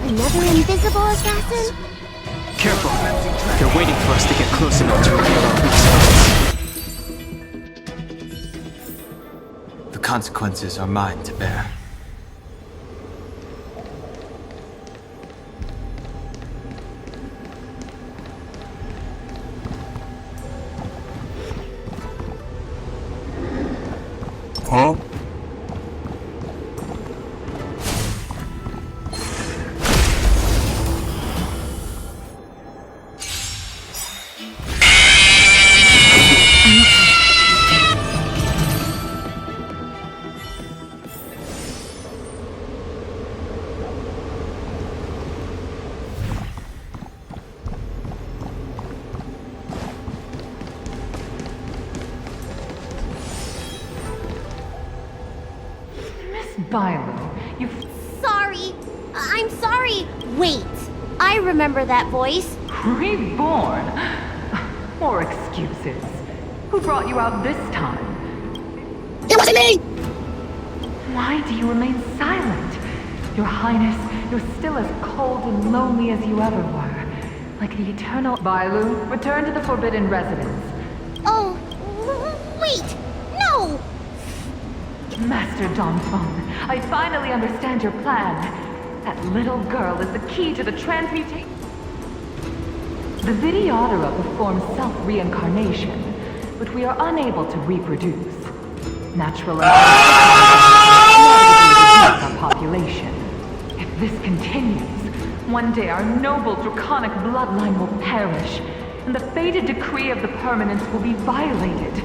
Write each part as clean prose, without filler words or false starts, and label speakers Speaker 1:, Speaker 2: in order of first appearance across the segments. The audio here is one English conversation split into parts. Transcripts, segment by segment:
Speaker 1: Another invisible assassin?
Speaker 2: Careful! They're waiting for us to get close enough to reveal our weak spots. The consequences are mine to bear.
Speaker 3: Huh?
Speaker 4: Bilo, you...
Speaker 1: Sorry. I'm sorry. Wait. I remember that voice.
Speaker 4: Reborn? More excuses. Who brought you out this time?
Speaker 1: It wasn't me!
Speaker 4: Why do you remain silent? Your Highness, you're still as cold and lonely as you ever were. Like the eternal... Bailu, return to the Forbidden Residence.
Speaker 1: Oh, wait! No!
Speaker 4: Master Danheng, I finally understand your plan. That little girl is the key to the transmutation. The Vidyadhara performs self-reincarnation, but we are unable to reproduce. Natural our population. If this continues, one day our noble draconic bloodline will perish, and the fated decree of the permanence will be violated.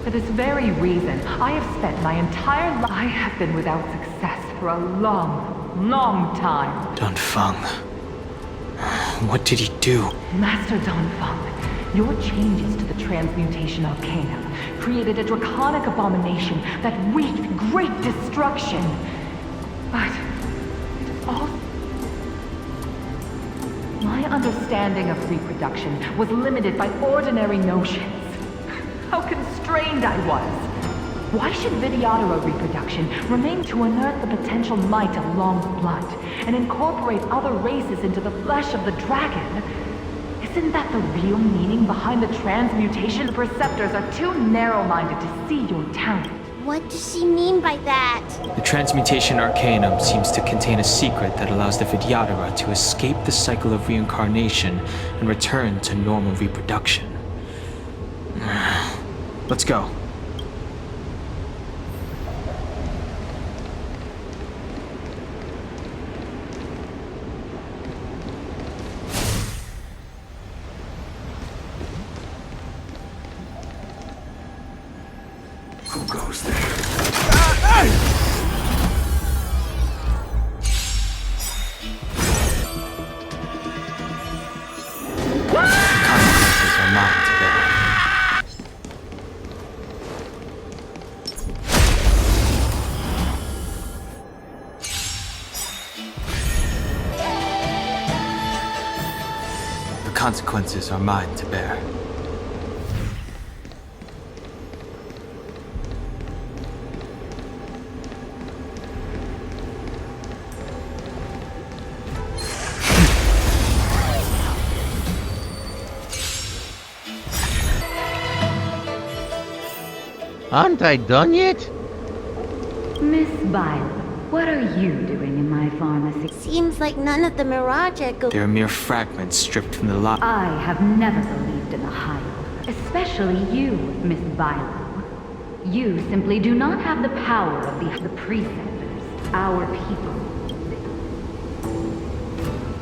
Speaker 4: For this very reason, I have spent my entire life... I have been without success for a long, long time.
Speaker 2: Danheng. What did he do?
Speaker 4: Master Danheng, your changes to the Transmutation Arcana created a draconic abomination that wreaked great destruction. But it all... My understanding of reproduction was limited by ordinary notions. How constrained I was! Why should Vidyadhara reproduction remain to unearth the potential might of Long's blood and incorporate other races into the flesh of the dragon? Isn't that the real meaning behind the transmutation? The Preceptors are too narrow-minded to see your talent.
Speaker 1: What does she mean by that?
Speaker 2: The Transmutation Arcanum seems to contain a secret that allows the Vidyadhara to escape the cycle of reincarnation and return to normal reproduction. Let's go.
Speaker 3: Who goes there?
Speaker 2: The consequences are mine to bear. The consequences are mine to bear.
Speaker 5: Aren't I done yet?
Speaker 6: Miss Bilo, what are you doing in my pharmacy?
Speaker 1: Seems like none of the Mirage Echo...
Speaker 2: They are mere fragments stripped from the lot.
Speaker 6: I have never believed in the High, especially you, Miss Bilo. You simply do not have the power of the Preceptors, our people.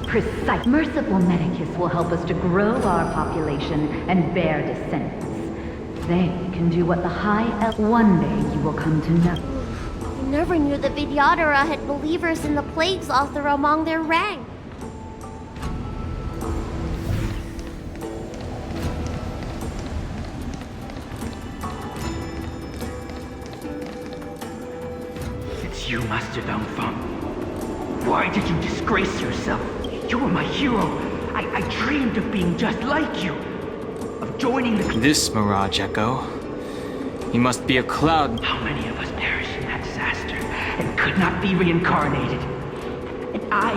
Speaker 6: Precise. Merciful Medicus will help us to grow our population and bear descendants. They can do what the High Elf... One day you will come to know.
Speaker 1: I never knew the Vidyadhara had believers in the Plagues Author among their ranks.
Speaker 7: It's you, Master Danheng. Why did you disgrace yourself? You were my hero. I dreamed of being just like you. Of joining the...
Speaker 2: This Mirage Echo. He must be a cloud.
Speaker 7: How many of us perished in that disaster and could not be reincarnated? And my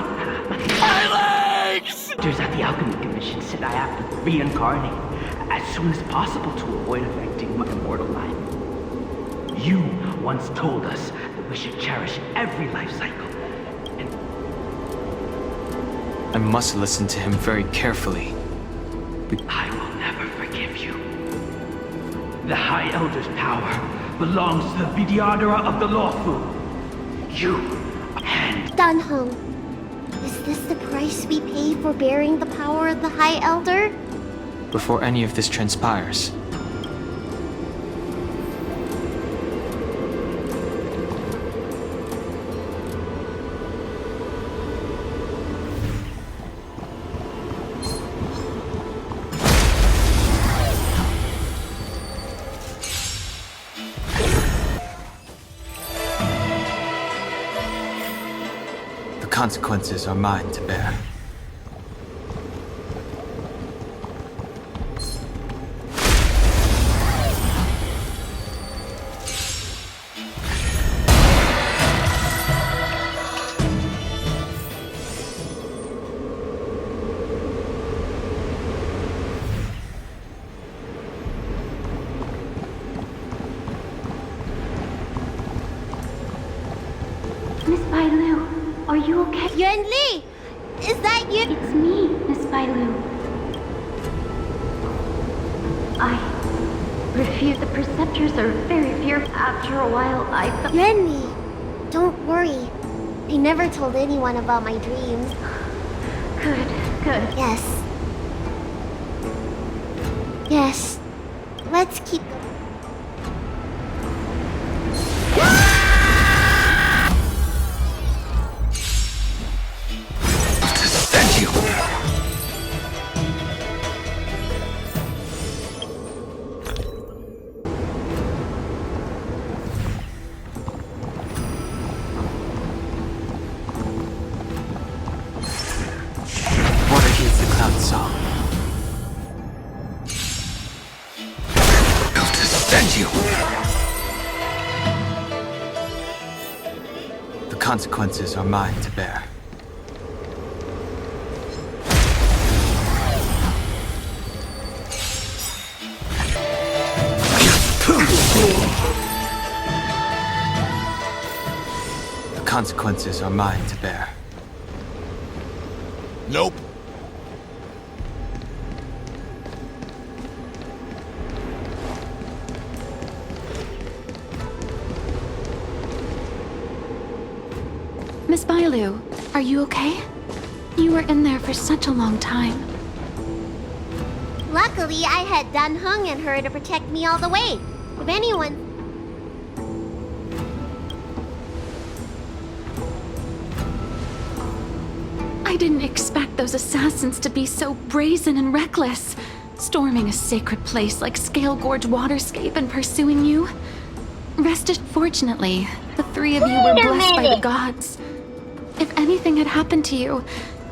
Speaker 7: legs! Doctors at the Alchemy Commission said I have to reincarnate as soon as possible to avoid affecting my immortal life. You once told us that we should cherish every life cycle. And
Speaker 2: I must listen to him very carefully.
Speaker 7: I will never forgive you. The High Elder's power belongs to the Vidyadhara of the lawful. You and...
Speaker 1: Danheng, is this the price we pay for bearing the power of the High Elder?
Speaker 2: Before any of this transpires, the consequences are mine to bear.
Speaker 6: Miss Bailu, are you okay?
Speaker 1: Yuan Li! Is that you?
Speaker 6: It's me, Miss Bailu. I refuse. The Perceptors are very fearful. After a while, I felt...
Speaker 1: Yuan Li, don't worry. I never told anyone about my dreams.
Speaker 6: Good, good.
Speaker 1: Yes. Yes. Let's keep going.
Speaker 2: Water heeds the cloud song.
Speaker 7: Built to stand you.
Speaker 2: The consequences are mine to bear. The consequences are mine to bear.
Speaker 3: Nope.
Speaker 8: Miss Bailu, are you okay? You were in there for such a long time.
Speaker 1: Luckily, I had Danheng and her to protect me all the way. If anyone...
Speaker 8: I didn't expect those assassins to be so brazen and reckless, storming a sacred place like Scale Gorge Waterscape and pursuing you. Fortunately, the three of you were blessed by the gods. If anything had happened to you,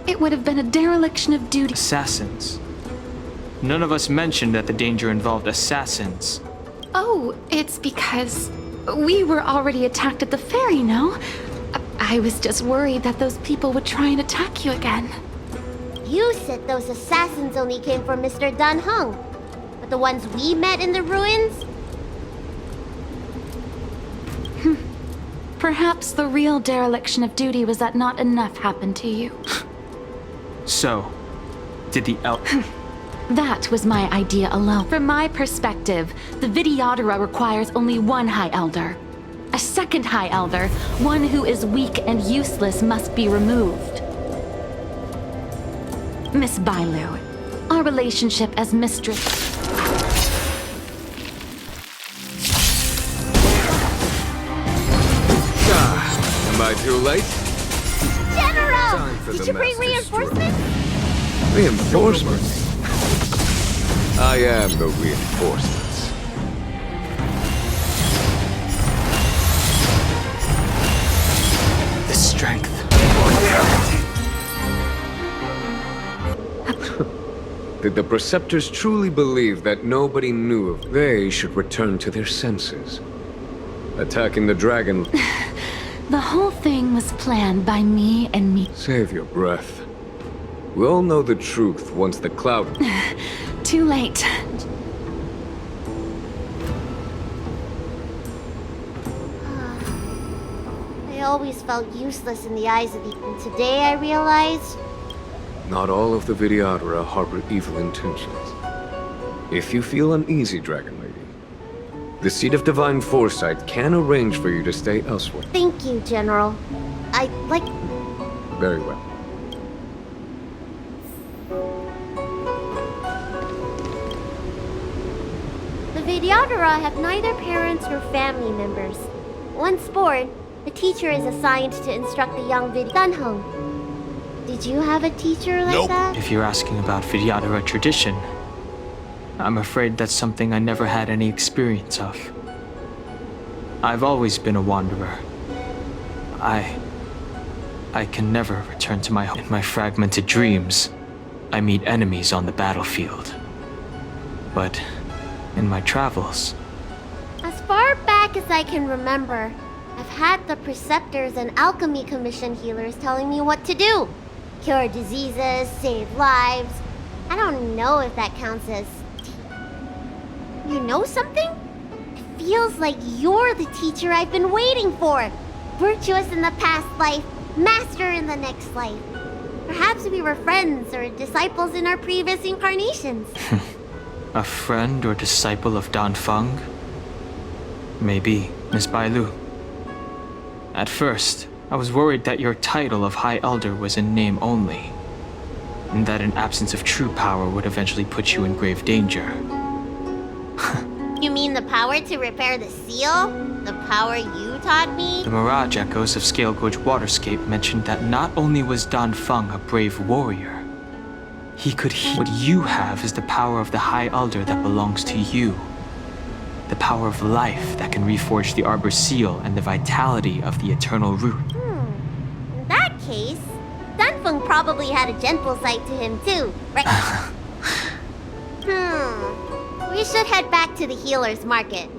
Speaker 8: it would have been a dereliction of duty.
Speaker 2: Assassins. None of us mentioned that the danger involved assassins.
Speaker 8: Oh, it's because we were already attacked at the ferry, no? I was just worried that those people would try and attack you again.
Speaker 1: You said those assassins only came from Mr. Danheng. But the ones we met in the ruins?
Speaker 8: Perhaps the real dereliction of duty was that not enough happened to you.
Speaker 2: So, did the
Speaker 8: That was my idea alone. From my perspective, the Vidyadhara requires only one High Elder. A second High Elder, one who is weak and useless, must be removed. Miss Bailu, our relationship as mistress...
Speaker 3: Am I too late?
Speaker 1: General!
Speaker 3: Time for
Speaker 1: Did
Speaker 3: the
Speaker 1: you bring
Speaker 3: master's
Speaker 1: reinforcements?
Speaker 3: Reinforcements? I am the reinforcements.
Speaker 2: the strength?
Speaker 3: Did the Preceptors truly believe that nobody knew of they should return to their senses? Attacking the dragon...
Speaker 8: The whole thing was planned by me and me.
Speaker 3: Save your breath. We'll know the truth once the cloud...
Speaker 8: Too late.
Speaker 1: I always felt useless in the eyes of the... And today I realized...
Speaker 3: Not all of the Vidyadhara harbor evil intentions. If you feel uneasy, Dragon Lady, the Seat of Divine Foresight can arrange for you to stay elsewhere.
Speaker 1: Thank you, General. I like...
Speaker 3: Very well.
Speaker 1: The Vidyadhara have neither parents nor family members. Once born, the teacher is assigned to instruct the young danheng. Did you have a teacher like that?
Speaker 2: If you're asking about Vidyadhara tradition, I'm afraid that's something I never had any experience of. I've always been a wanderer. I can never return to my home. In my fragmented dreams, I meet enemies on the battlefield. But in my travels...
Speaker 1: As far back as I can remember, I've had the Preceptors and Alchemy Commission healers telling me what to do. Cure diseases, save lives. I don't know if that counts as... You know something? It feels like you're the teacher I've been waiting for. Virtuous in the past life, master in the next life. Perhaps we were friends or disciples in our previous incarnations.
Speaker 2: A friend or disciple of Danfeng? Maybe, Miss Bailu. At first, I was worried that your title of High Elder was in name only, and that an absence of true power would eventually put you in grave danger.
Speaker 1: You mean the power to repair the seal? The power you taught me?
Speaker 2: The Mirage Echoes of Scale Gorge Waterscape mentioned that not only was Danfeng a brave warrior, he could heal. What you have is the power of the High Elder that belongs to you. The power of life that can reforge the Arbor Seal and the vitality of the Eternal Root.
Speaker 1: In that case, Danfeng probably had a gentle side to him too, right? We should head back to the healer's market.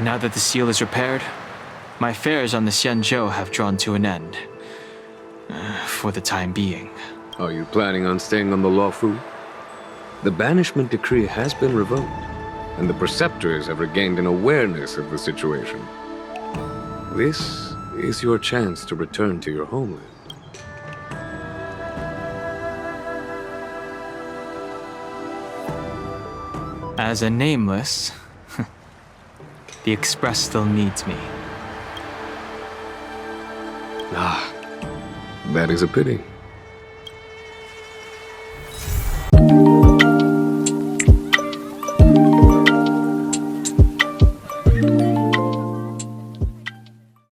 Speaker 2: Now that the seal is repaired, my affairs on the Xianzhou have drawn to an end. For the time being.
Speaker 3: Are you planning on staying on the Luofu? The banishment decree has been revoked, and the Preceptors have regained an awareness of the situation. This is your chance to return to your homeland.
Speaker 2: As a nameless, the Express still needs me.
Speaker 3: Ah, that is a pity.